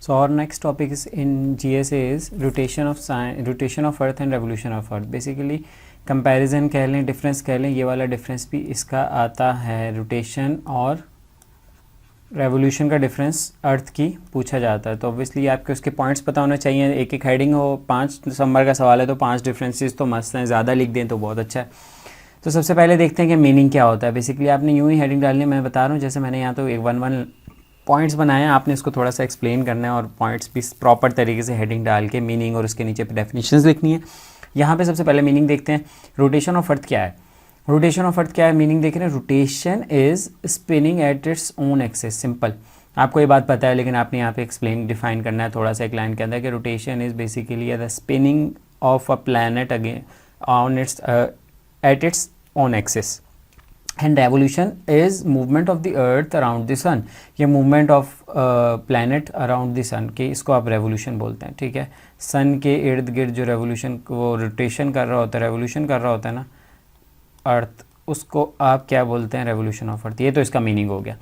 So our next topic is in GSA is rotation of Earth and revolution of Earth. Basically comparison कह लें, difference कह लें, ये वाला डिफरेंस भी इसका आता है। रोटेशन और रेवोल्यूशन का डिफरेंस अर्थ की पूछा जाता है, तो ऑब्वियसली आपके उसके पॉइंट्स पता होना चाहिए। एक एक हेडिंग हो, 5 नंबर का सवाल है तो 5 डिफरेंसेस तो मस्त हैं, ज़्यादा लिख दें तो बहुत अच्छा है। तो सबसे पहले देखते हैं कि मीनिंग क्या होता है। बेसिकली आपने यूँ ही हेडिंग डालनी है, मैं बता रहा हूँ, जैसे मैंने यहाँ तो एक वन पॉइंट्स बनाए हैं, आपने इसको थोड़ा सा एक्सप्लेन करना है और पॉइंट्स भी प्रॉपर तरीके से हेडिंग डाल के मीनिंग और उसके नीचे डेफिनेशंस लिखनी है। यहाँ पे सबसे पहले मीनिंग देखते हैं। रोटेशन ऑफ अर्थ क्या है? रोटेशन ऑफ अर्थ क्या है, मीनिंग देख रहे हैं। Rotation is spinning eight its own axis. Simple, आपको ये बात पता है, लेकिन आपने यहाँ पे एक्सप्लेन डिफाइन करना है थोड़ा सा एक लाइन के अंदर कि rotation is basically the spinning of a planet again on its at its own axis. And revolution is movement of the earth around the sun. ये movement of planet around the sun के इसको आप revolution बोलते हैं, ठीक है। सन के इर्द गिर्द जो रेवोल्यूशन, वो रोटेशन कर रहा होता है, रेवोल्यूशन कर रहा होता है ना अर्थ, उसको आप क्या बोलते हैं? Revolution of earth. ये तो इसका मीनिंग हो गया।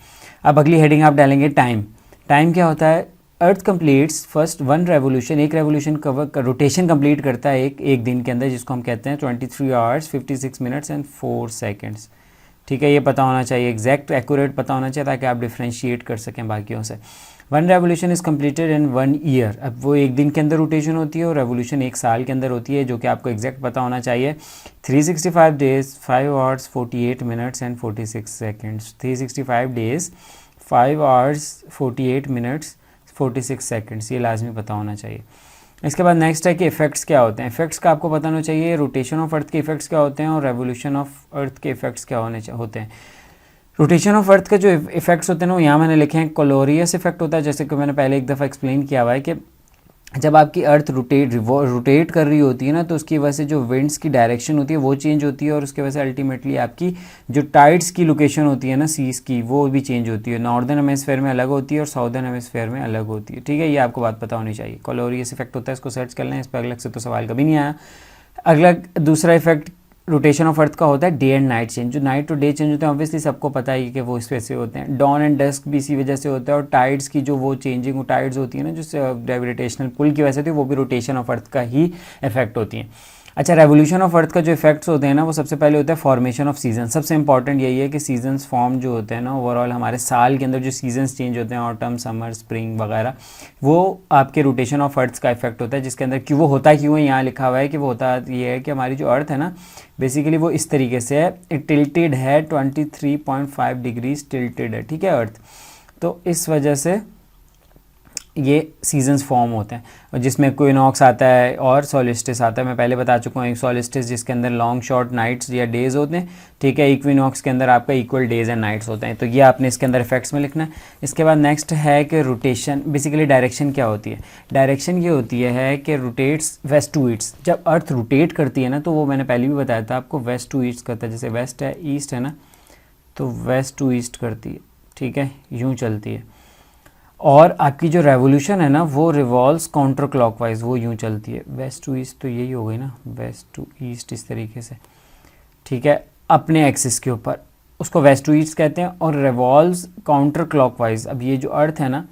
अब अगली हेडिंग आप डालेंगे टाइम। टाइम क्या होता है? अर्थ कंप्लीट्स फर्स्ट वन रेवोल्यूशन। एक रेवोल्यूशन कवर रोटेशन कंप्लीट करता है एक दिन के अंदर, जिसको हम कहते हैं 23 आवर्स 56 मिनट्स एंड 4 सेकेंड्स। ठीक है, ये पता होना चाहिए, एग्जैक्ट एक्यूरेट पता होना चाहिए, ताकि आप डिफ्रेंशिएट कर सकें बाकियों से। One revolution is completed in 1 year. अब वो एक दिन के अंदर रोटेशन होती है और रेवोल्यूशन एक साल के अंदर होती है, जो कि आपको एग्जैक्ट पता होना चाहिए। 365 days 5 hours 48 minutes and 46 seconds. 365 days 5 hours 48 minutes 46 seconds, ये लाजमी पता होना चाहिए। इसके बाद नेक्स्ट है कि इफेक्ट्स क्या होते हैं। इफेक्ट्स का आपको पता होना चाहिए। रोटेशन ऑफ अर्थ के इफेक्ट्स क्या होते हैं और रेवोल्यूशन ऑफ अर्थ के इफेक्ट्स क्या होते हैं। रोटेशन ऑफ अर्थ के जो इफेक्ट्स होते हैं ना, वो यहाँ मैंने लिखे हैं। कोलोरियस इफेक्ट होता है, जैसे कि मैंने पहले एक दफ़ा एक्सप्लेन किया हुआ है कि जब आपकी अर्थ रोटेट कर रही होती है ना, तो उसकी वजह से जो विंड्स की डायरेक्शन होती है वो चेंज होती है, और उसकी वजह से अल्टीमेटली आपकी जो टाइड्स की लोकेशन होती है ना सीज़ की, वो भी चेंज होती है। नॉर्दर्न हेमिस्फीयर में अलग होती है और साउदर्न हेमिस्फीयर में अलग होती है, ठीक है। ये आपको बात पता होनी चाहिए। कोलोरियस इफेक्ट होता है, इसको सर्च कर लें, इस पर अलग से तो सवाल कभी नहीं आया। अगला दूसरा इफेक्ट रोटेशन ऑफ अर्थ का होता है डे एंड नाइट चेंज। जो नाइट टू डे चेंज होते हैं, ऑब्वियसली सबको पता ही कि वो इस वजह से होते हैं। डॉन एंड डस्क भी इसी वजह से होता है, और टाइड्स की जो वो चेंजिंग, वो टाइड्स होती है ना जो ग्रेविटेशनल पुल की वजह से होती है, वो भी रोटेशन ऑफ अर्थ का ही इफेक्ट होती है। अच्छा, रेवोल्यूशन ऑफ अर्थ का जो इफेक्ट्स होते हैं ना, वो सबसे पहले होता है फॉर्मेशन ऑफ सीजन। सबसे इंपॉर्टेंट यही है कि सीजन्स फॉर्म जो होते हैं ना, ओवरऑल हमारे साल के अंदर जो सीजन्स चेंज होते हैं, ऑटम समर स्प्रिंग वगैरह, वो आपके रोटेशन ऑफ अर्थ का इफेक्ट होता है। जिसके अंदर क्यों वो होता क्यों है, यहाँ लिखा हुआ है कि वो होता ये है कि हमारी जो अर्थ है ना, बेसिकली वो इस तरीके से है, टिल्टेड है, 23.5 डिग्रीज टिल्टेड है, ठीक है अर्थ। तो इस वजह से ये सीजन्स फॉर्म होते हैं, और जिसमें इक्विनॉक्स आता है और सोलिस्टिस आता है। मैं पहले बता चुका हूँ, एक सोलिस्टिस जिसके अंदर लॉन्ग शॉर्ट नाइट्स या डेज होते हैं, ठीक है। इक्विनॉक्स के अंदर आपका इक्वल डेज एंड नाइट्स होते हैं। तो ये आपने इसके अंदर इफेक्ट्स में लिखना है। इसके बाद नेक्स्ट है कि रोटेशन, बेसिकली डायरेक्शन क्या होती है। डायरेक्शन ये होती है कि रोटेट्स वेस्ट टू ईस्ट। जब अर्थ रोटेट करती है ना, तो वो मैंने पहले भी बताया था आपको, वेस्ट टू ईस्ट करता है। जैसे वेस्ट है, ईस्ट है ना, तो वेस्ट टू ईस्ट करती है, ठीक है, यूँ चलती है। और आपकी जो रेवोल्यूशन है ना, वो रिवॉल्व्स काउंटर क्लॉकवाइज, वो यूँ चलती है। वेस्ट टू ईस्ट तो यही हो गई ना, वेस्ट टू ईस्ट इस तरीके से, ठीक है, अपने एक्सिस के ऊपर, उसको वेस्ट टू ईस्ट कहते हैं। और रिवॉल्व्स काउंटर क्लॉकवाइज। अब ये जो अर्थ है ना,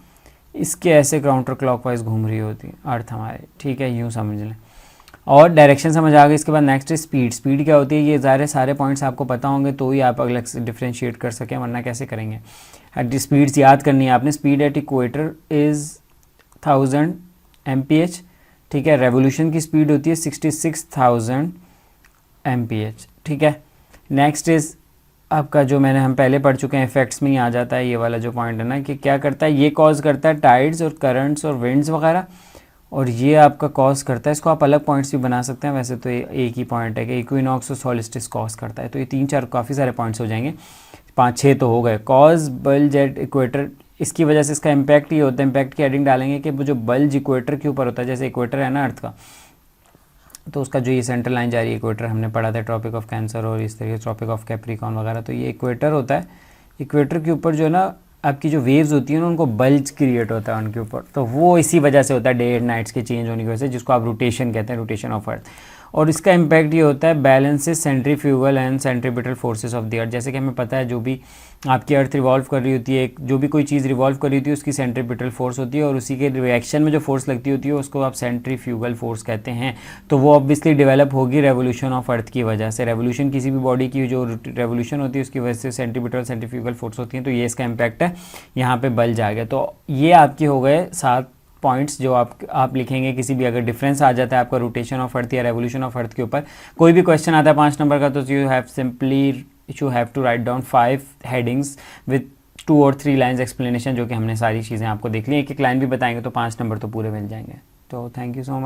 इसके ऐसे काउंटर क्लॉकवाइज घूम रही होती है अर्थ हमारे, ठीक है, यूँ समझ लें। और डायरेक्शन समझ आ गई। इसके बाद नेक्स्ट है स्पीड। स्पीड क्या होती है, ये सारे पॉइंट्स आपको पता होंगे तो ही आप अलग से डिफ्रेंशिएट कर सकें, वरना कैसे करेंगे। स्पीड्स याद करनी है आपने। Speed at equator is 1000 mph, ठीक है। रेवोल्यूशन की स्पीड होती है 66,000 mph, ठीक है। नेक्स्ट इज़ आपका जो हम पहले पढ़ चुके हैं, इफेक्ट्स में ही आ जाता है ये वाला जो पॉइंट है ना, कि क्या करता है, ये कॉज करता है टाइड्स और करंट्स और विंड्स वगैरह, और ये आपका कॉज करता है, इसको आप अलग पॉइंट्स भी बना सकते हैं। वैसे तो एक ही पॉइंट है कि इक्विनॉक्स और सोलिस्टिस कॉज करता है। तो ये 3-4 काफ़ी सारे पॉइंट्स हो जाएंगे, 5-6 तो हो गए। कॉज बल्ज एट इक्वेटर, इसकी वजह से इसका इम्पैक्ट ये होता है। इम्पैक्ट की हेडिंग डालेंगे कि वो जो बल्ज इक्वेटर के ऊपर होता है, जैसे इक्वेटर है ना अर्थ का, तो उसका जो ये सेंट्रल लाइन जा रही है इक्वेटर, हमने पढ़ा था ट्रॉपिक ऑफ कैंसर और इस तरीके ट्रॉपिक ऑफ कैप्रिकॉर्न वगैरह, तो ये इक्वेटर होता है। इक्वेटर के ऊपर जो ना आपकी जो वेव्स होती हैं ना, उनको बल्ज क्रिएट होता है उनके ऊपर, तो वो इसी वजह से होता है, डे एंड नाइट्स के चेंज होने की वजह से, जिसको आप रोटेशन कहते हैं, रोटेशन ऑफ अर्थ। और इसका इम्पैक्ट ये होता है balances centrifugal and centripetal forces of the अर्थ। जैसे कि हमें पता है जो भी आपकी अर्थ रिवॉल्व कर रही होती है, जो भी कोई चीज़ रिवॉल्व कर रही होती है उसकी सेंट्रीपिटल फोर्स होती है, और उसी के रिएक्शन में जो फोर्स लगती होती है उसको आप सेंट्रीफ्यूगल फोर्स कहते हैं। तो वो ऑब्वियसली डेवलप होगी रेवोल्यूशन ऑफ अर्थ की वजह से। रेवोल्यूशन किसी भी बॉडी की जो रेवोल्यूशन होती है उसकी वजह से सेंट्रीपिटल सेंट्रीफ्यूगल फोर्स होती है, तो ये इसका इम्पैक्ट है, यहाँ पे बल जाएगा। तो ये आपके हो गए 7 पॉइंट्स जो आप लिखेंगे किसी भी अगर डिफरेंस आ जाता है आपका रोटेशन ऑफ अर्थ या रेवोल्यूशन ऑफ अर्थ के ऊपर। कोई भी क्वेश्चन आता है 5 नंबर का, तो you have to write down 5 headings with 2 और 3 लाइन्स एक्सप्लेनेशन, जो कि हमने सारी चीज़ें आपको देख ली। एक एक लाइन भी बताएंगे तो 5 नंबर तो पूरे मिल जाएंगे। तो थैंक यू सो मच।